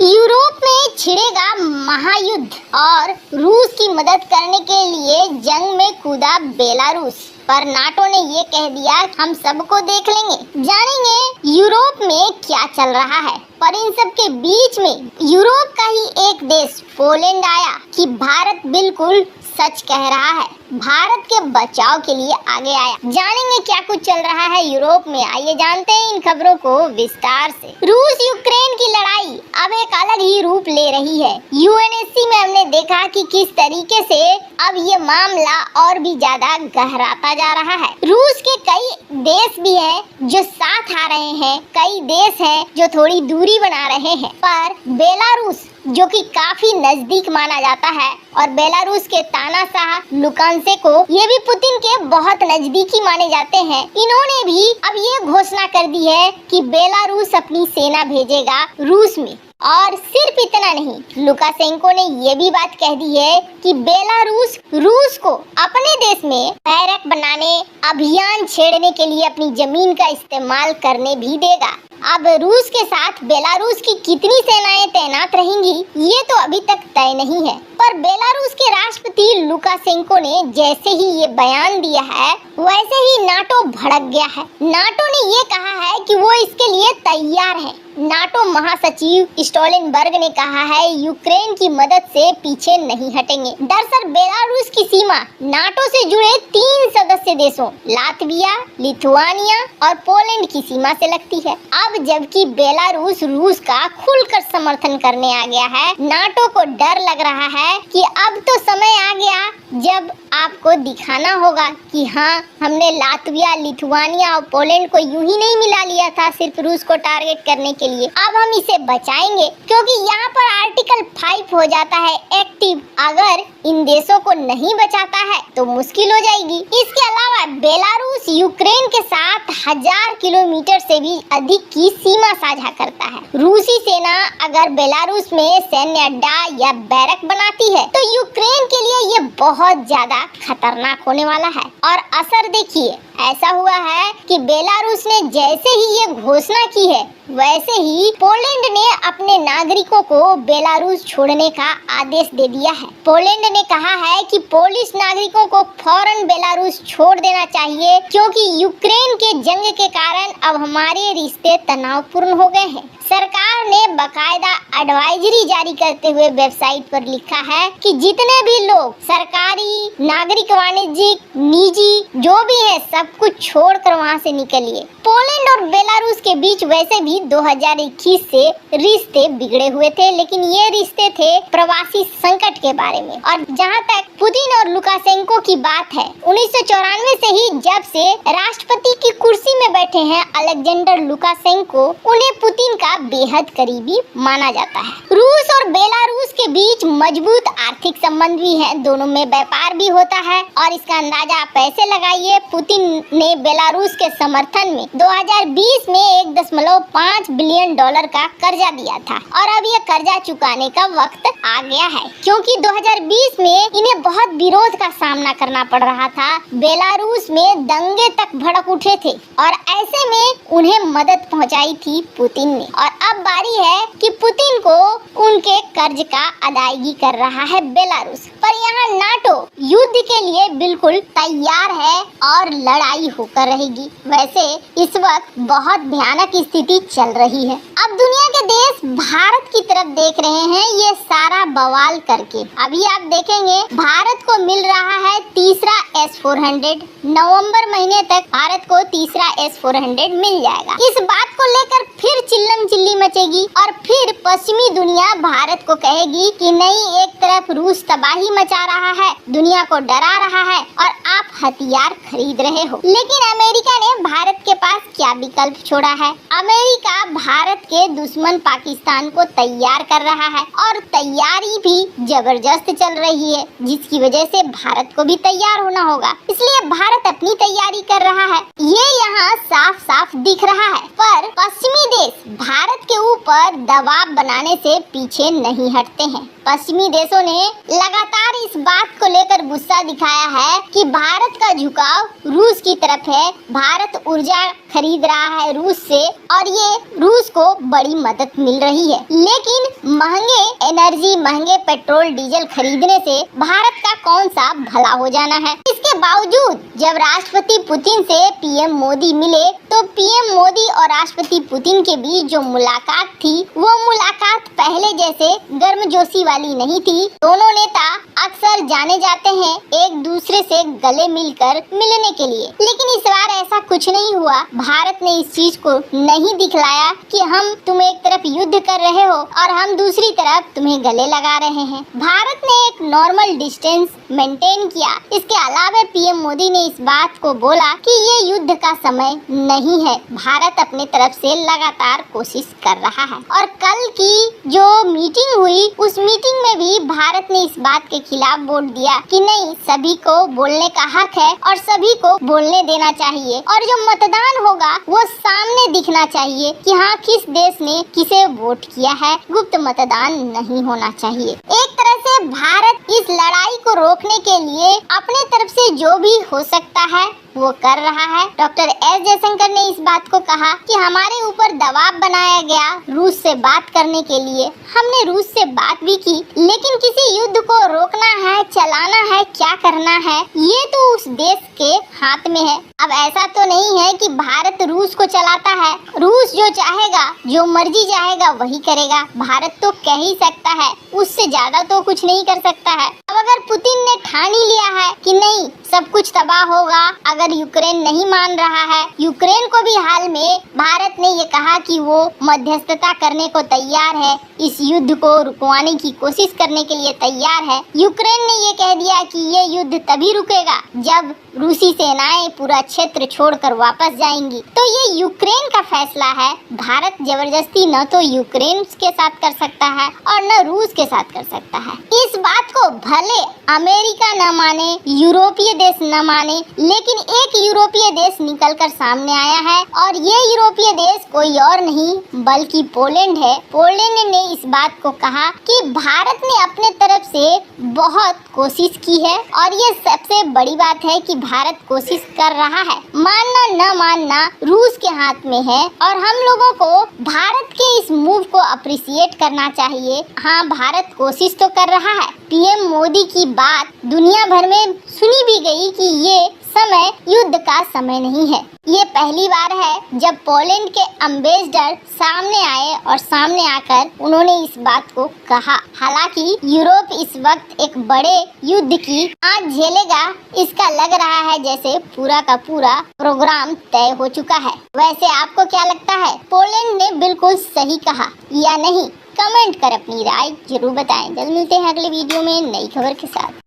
Europe में छिड़ेगा महायुद्ध और रूस की मदद करने के लिए जंग में कूदा बेलारूस, पर नाटो ने ये कह दिया हम सबको देख लेंगे। जानेंगे यूरोप में क्या चल रहा है। पर इन सब के बीच में यूरोप का ही एक देश पोलैंड आया कि भारत बिल्कुल सच कह रहा है, भारत के बचाव के लिए आगे आया। जानेंगे क्या कुछ चल रहा है यूरोप में, आइए जानते हैं इन खबरों को विस्तार से। रूस यूक्रेन की लड़ाई अब एक अलग ही रूप ले रही है। यूएनएससी में हमने देखा कि किस तरीके से अब ये मामला और भी ज्यादा गहराता जा रहा है। रूस के कई देश भी हैं जो साथ आ रहे हैं, कई देश हैं जो थोड़ी दूरी बना रहे हैं, पर बेलारूस जो कि काफी नजदीक माना जाता है और बेलारूस के तानाशाह लुकाशेंको ये भी पुतिन के बहुत नजदीकी माने जाते हैं, इन्होंने भी अब ये घोषणा कर दी है कि बेलारूस अपनी सेना भेजेगा रूस में। और सिर्फ इतना नहीं, लुकाशेंको ने ये भी बात कह दी है कि बेलारूस रूस को अपने देश में बैरक बनाने, अभियान छेड़ने के लिए अपनी जमीन का इस्तेमाल करने भी देगा। अब रूस के साथ बेलारूस की कितनी सेनाएं तैनात रहेंगी ये तो अभी तक तय नहीं है, पर बेलारूस के राष्ट्रपति लुकाशेंको ने जैसे ही ये बयान दिया है वैसे ही नाटो भड़क गया है। नाटो ने ये कहा है कि वो इसके लिए तैयार है। नाटो महासचिव स्टोलनबर्ग ने कहा है यूक्रेन की मदद से पीछे नहीं हटेंगे। दरअसल बेलारूस की सीमा नाटो से जुड़े 3 सदस्य देशों लातविया, लिथुआनिया और पोलैंड की सीमा से लगती है। अब जबकि बेलारूस रूस का खुलकर समर्थन करने आ गया है, नाटो को डर लग रहा है कि अब तो समय आ गया जब आपको दिखाना होगा कि हाँ, हमने लातविया, लिथुआनिया और पोलैंड को यूं ही नहीं मिला लिया था सिर्फ रूस को टारगेट करने के लिए। अब हम इसे बचाएंगे, क्योंकि यहाँ पर आर्टिकल 5 हो जाता है एक्टिव। अगर इन देशों को नहीं बचाता है तो मुश्किल हो जाएगी। इसके अलावा बेलारूस यूक्रेन के साथ 1000 किलोमीटर से भी अधिक की सीमा साझा करता है। रूसी सेना अगर बेलारूस में सैन्य अड्डा या बैरक बनाती है तो यूक्रेन के लिए ये बहुत ज्यादा खतरनाक होने वाला है। और असर देखिए, ऐसा हुआ है कि बेलारूस ने जैसे ही ये घोषणा की है वैसे ही पोलैंड ने अपने नागरिकों को बेलारूस छोड़ने का आदेश दे दिया है। पोलैंड ने कहा है कि पोलिश नागरिकों को फौरन बेलारूस छोड़ देना चाहिए, क्योंकि यूक्रेन के जंग के कारण अब हमारे रिश्ते तनावपूर्ण हो गए हैं। सरकार ने बकायदा एडवाइजरी जारी करते हुए वेबसाइट पर लिखा है कि जितने भी लोग सरकारी, नागरिक, वाणिज्यिक, निजी जो भी है सब कुछ छोड़कर वहां से निकलिए। पोलैंड और बेलारूस के बीच वैसे भी 2021 से रिश्ते बिगड़े हुए थे, लेकिन ये रिश्ते थे प्रवासी संकट के बारे में। और जहां तक पुतिन और लुकाशेंको की बात है, 1994 से ही जब से राष्ट्रपति की कुर्सी में बैठे हैं अलेक्जेंडर लुकाशेंको, उन्हें पुतिन का बेहद करीबी माना जाता है। रूस और बेलारूस के बीच मजबूत आर्थिक संबंध भी है, दोनों में व्यापार भी होता है। और इसका अंदाजा आप ऐसे लगाइए, पुतिन ने बेलारूस के समर्थन में 2020 में $1.5 बिलियन का कर्जा दिया था और अब ये कर्जा चुकाने का वक्त आ गया है, क्योंकि 2020 में इन्हें बहुत विरोध का सामना करना पड़ रहा था। बेलारूस में दंगे तक भड़क उठे थे और ऐसे में उन्हें मदद पहुंचाई थी पुतिन ने। और अब बारी है कि पुतिन को उनके कर्ज का अदायगी कर रहा है बेलारूस। पर यहाँ नाटो युद्ध के लिए बिल्कुल तैयार है और लड़ाई होकर रहेगी। वैसे इस वक्त बहुत भयानक स्थिति चल रही है। अब दुनिया के देश भारत की तरफ देख रहे हैं ये सारा बवाल करके। अभी आप देखेंगे भारत को मिल रहा है तीसरा S-400। नवंबर महीने तक भारत को तीसरा S-400 मिल जाएगा। इस बात को लेकर फिर चिल्लम चिल्ली मचेगी और फिर पश्चिमी दुनिया भारत को कहेगी कि नहीं, एक तरफ रूस तबाही मचा रहा है, दुनिया को डरा रहा है और आप हथियार खरीद रहे हो। लेकिन अमेरिका ने भारत के पास क्या विकल्प छोड़ा है? अमेरिका भारत के दुश्मन पाकिस्तान को तैयार कर रहा है और तैयारी भी जबरदस्त चल रही है, जिसकी वजह से भारत को भी तैयार होना होगा। इसलिए भारत अपनी तैयारी कर रहा है, ये यहाँ साफ साफ दिख रहा है। पर पश्चिमी देश भारत के ऊपर दबाव बनाने से पीछे नहीं हटते हैं। पश्चिमी देशों ने लगातार इस बात को लेकर गुस्सा दिखाया है कि भारत का झुकाव रूस की तरफ है। भारत ऊर्जा खरीद रहा है रूस से और ये रूस को बड़ी मदद मिल रही है, लेकिन महंगे एनर्जी, महंगे पेट्रोल डीजल खरीदने से भारत का कौन सा भला हो जाना है। इसके बावजूद जब राष्ट्रपति पुतिन से पीएम मोदी मिले तो पीएम मोदी और राष्ट्रपति पुतिन के बीच जो मुलाकात थी वो मुलाकात पहले जैसे गर्मजोशी वाली नहीं थी। दोनों नेता अक्सर जाने जाते हैं एक दूसरे से गले मिलकर मिलने के लिए, लेकिन इस बार ऐसा कुछ नहीं हुआ। भारत ने इस चीज को नहीं दिखलाया कि हम तुम एक तरफ युद्ध कर रहे हो और हम दूसरी तरफ तुम्हें गले लगा रहे हैं। भारत ने एक नॉर्मल डिस्टेंस मेंटेन किया। इसके अलावा पीएम मोदी ने इस बात को बोला कि ये युद्ध का समय नहीं है, भारत अपने तरफ से लगातार कोशिश कर रहा है। और कल की जो मीटिंग हुई उस मीटिंग में भी भारत ने इस बात के खिलाफ वोट दिया कि नहीं, सभी को बोलने का हक है और सभी को बोलने देना चाहिए और जो मतदान होगा वो सामने दिखना चाहिए कि हाँ किस देश ने किसे वोट किया है। गुप्त मतदान नहीं होना चाहिए। एक तरह से भारत इस लड़ाई को रोकने के लिए अपने तरफ से जो भी हो सकता है वो कर रहा है। डॉक्टर एस जयशंकर ने इस बात को कहा कि हमारे ऊपर दबाव बनाया गया रूस से बात करने के लिए। हमने रूस से बात भी की, लेकिन किसी युद्ध को रोकना है, चलाना है, क्या करना है, ये तो उस देश के हाथ में है। अब ऐसा तो नहीं है कि भारत रूस को चलाता है। रूस जो चाहेगा, जो मर्जी चाहेगा वही करेगा। भारत तो कह ही सकता है, उससे ज्यादा तो कुछ नहीं कर सकता है। अब अगर पुतिन ने ठान ही लिया है कि नहीं सब कुछ तबाह होगा अगर यूक्रेन नहीं मान रहा है, यूक्रेन को भी हाल में भारत ने ये कहा कि वो मध्यस्थता करने को तैयार है, इस युद्ध को रुकवाने की कोशिश करने के लिए तैयार है। यूक्रेन ने ये कह दिया कि ये युद्ध तभी रुकेगा जब रूसी सेनाएं पूरा क्षेत्र छोड़कर वापस जाएंगी। तो ये यूक्रेन का फैसला है। भारत जबरदस्ती न तो यूक्रेन के साथ कर सकता है और न रूस के साथ कर सकता है। इस बात को भले अमेरिका न माने, यूरोपीय देश न माने, लेकिन एक यूरोपीय देश निकलकर सामने आया है और ये यूरोपीय देश कोई और नहीं बल्कि पोलैंड है। पोलैंड ने इस बात को कहा कि भारत ने अपने तरफ से बहुत कोशिश की है और ये सबसे बड़ी बात है कि भारत कोशिश कर रहा है। मानना न मानना रूस के हाथ में है और हम लोगों को भारत के इस मूव को अप्रिशिएट करना चाहिए। हाँ, भारत कोशिश तो कर रहा है। पीएम मोदी की बात दुनिया भर में सुनी भी गई कि ये समय युद्ध का समय नहीं है। ये पहली बार है जब पोलैंड के एम्बेसडर सामने आए और सामने आकर उन्होंने इस बात को कहा। हालांकि यूरोप इस वक्त एक बड़े युद्ध की आंच झेलेगा, इसका लग रहा है जैसे पूरा का पूरा प्रोग्राम तय हो चुका है। वैसे आपको क्या लगता है, पोलैंड ने बिल्कुल सही कहा या नहीं? कमेंट कर अपनी राय जरूर बताएं। जल्द मिलते हैं अगले वीडियो में नई खबर के साथ।